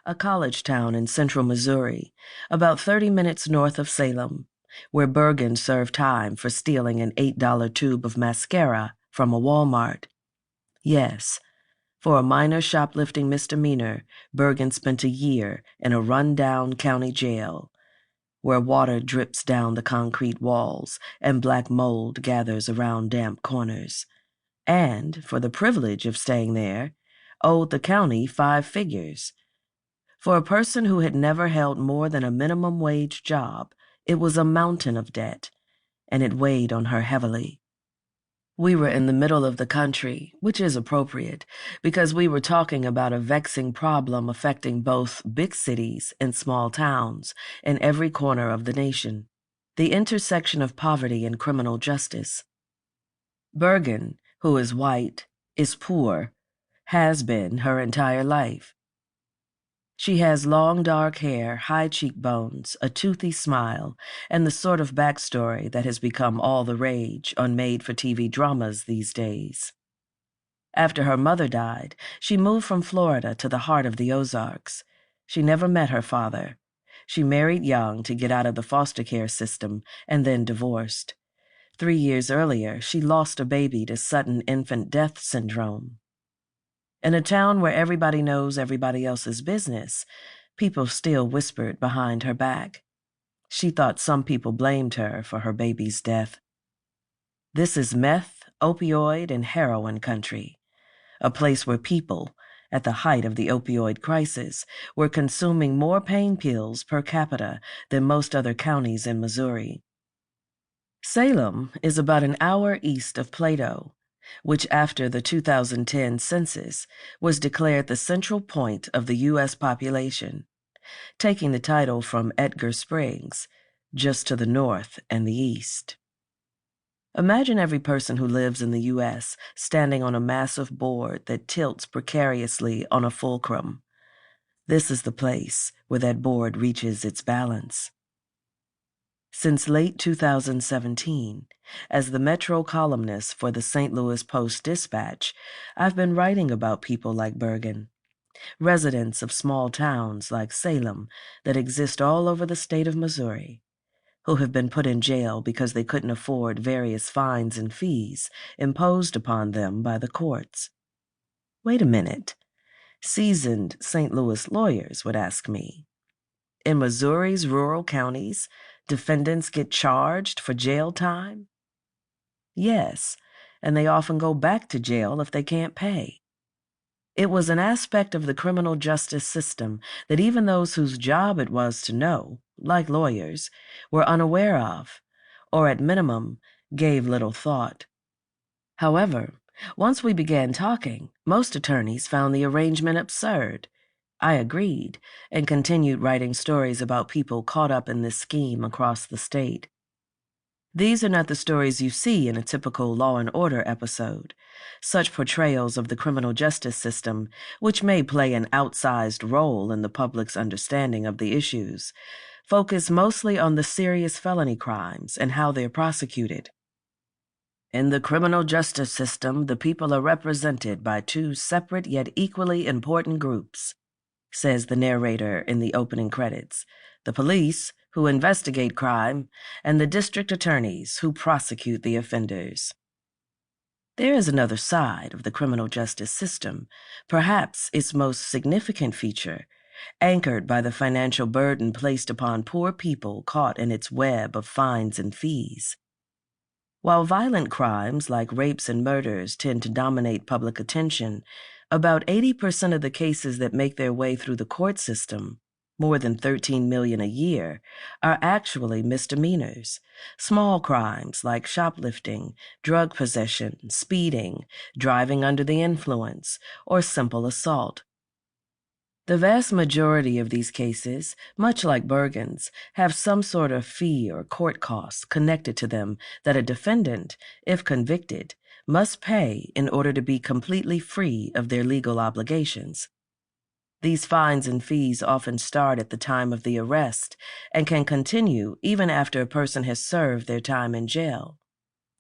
a college town in central Missouri, about 30 minutes north of Salem, where Bergen served time for stealing an $8 tube of mascara from a Walmart. Yes, for a minor shoplifting misdemeanor, Bergen spent a year in a run-down county jail, where water drips down the concrete walls and black mold gathers around damp corners, and, for the privilege of staying there, owed the county 5 figures. For a person who had never held more than a minimum wage job, it was a mountain of debt, and it weighed on her heavily. We were in the middle of the country, which is appropriate, because we were talking about a vexing problem affecting both big cities and small towns in every corner of the nation: the intersection of poverty and criminal justice. Bergen, who is white, is poor, has been her entire life. She has long dark hair, high cheekbones, a toothy smile, and the sort of backstory that has become all the rage on made-for-TV dramas these days. After her mother died, she moved from Florida to the heart of the Ozarks. She never met her father. She married young to get out of the foster care system and then divorced. 3 years earlier, she lost a baby to sudden infant death syndrome. In a town where everybody knows everybody else's business, people still whispered behind her back. She thought some people blamed her for her baby's death. This is meth, opioid, and heroin country, a place where people, at the height of the opioid crisis, were consuming more pain pills per capita than most other counties in Missouri. Salem is about an hour east of Plato, which after the 2010 census was declared the central point of the U.S. population, taking the title from Edgar Springs, just to the north and the east. Imagine every person who lives in the U.S. standing on a massive board that tilts precariously on a fulcrum. This is the place where that board reaches its balance. Since late 2017, as the Metro columnist for the St. Louis Post-Dispatch, I've been writing about people like Bergen, residents of small towns like Salem that exist all over the state of Missouri, who have been put in jail because they couldn't afford various fines and fees imposed upon them by the courts. Wait a minute. Seasoned St. Louis lawyers would ask me. In Missouri's rural counties, defendants get charged for jail time? Yes, and they often go back to jail if they can't pay. It was an aspect of the criminal justice system that even those whose job it was to know, like lawyers, were unaware of, or at minimum, gave little thought. However, once we began talking, most attorneys found the arrangement absurd. I agreed, and continued writing stories about people caught up in this scheme across the state. These are not the stories you see in a typical Law and Order episode. Such portrayals of the criminal justice system, which may play an outsized role in the public's understanding of the issues, focus mostly on the serious felony crimes and how they're prosecuted. In the criminal justice system, the people are represented by 2 separate yet equally important groups, says the narrator in the opening credits: the police, who investigate crime, and the district attorneys, who prosecute the offenders. There is another side of the criminal justice system, perhaps its most significant feature, anchored by the financial burden placed upon poor people caught in its web of fines and fees. While violent crimes like rapes and murders tend to dominate public attention, about 80% of the cases that make their way through the court system, more than 13 million a year, are actually misdemeanors, small crimes like shoplifting, drug possession, speeding, driving under the influence, or simple assault. The vast majority of these cases, much like Bergen's, have some sort of fee or court costs connected to them that a defendant, if convicted, must pay in order to be completely free of their legal obligations. These fines and fees often start at the time of the arrest and can continue even after a person has served their time in jail.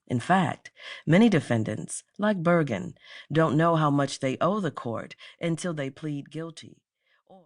In fact, many defendants, like Bergen, don't know how much they owe the court until they plead guilty.